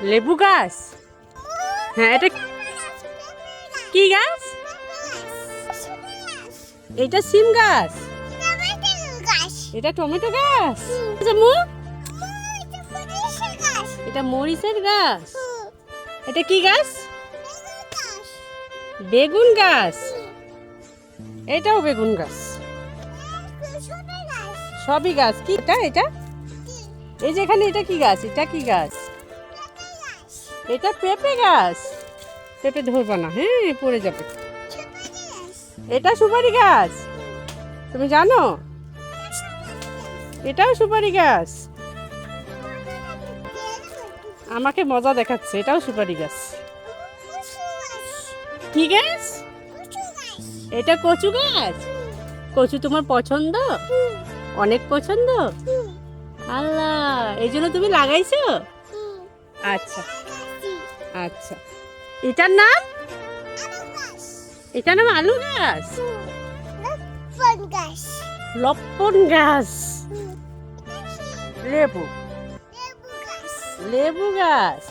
লেবু গাছ। হ্যাঁ, এটা কি গাছ? এটা সিম গাছ। এটা টমেটো গাছ। জামু, এটা মরিচের গাছ। এটা কি গাছ? বেগুন গাছ। এটাও বেগুন গাছ। সবই গাছ। কি এটা? এটা এই যে এখানে এটা কি গাছ? এটা কি গাছ? এটা পেঁপে গাছ। পেঁপে ধরবা না, হ্যাঁ পড়ে যাবে। এটা সুপারি গাছ। তুমি জানো? এটাও সুপারি গাছ। আমাকে মজা দেখাচ্ছে। এটাও সুপারি গাছ। কি গাছ? এটা কচু গাছ। কচু তোমার পছন্দ? অনেক পছন্দ। আল্লাহ, এই জন্য তুমি লাগাইছো? আচ্ছা আচ্ছা। এটার নাম? এটার নাম আলু গাছ। লপ্পন গাছ। লেবু। লেবু গাছ।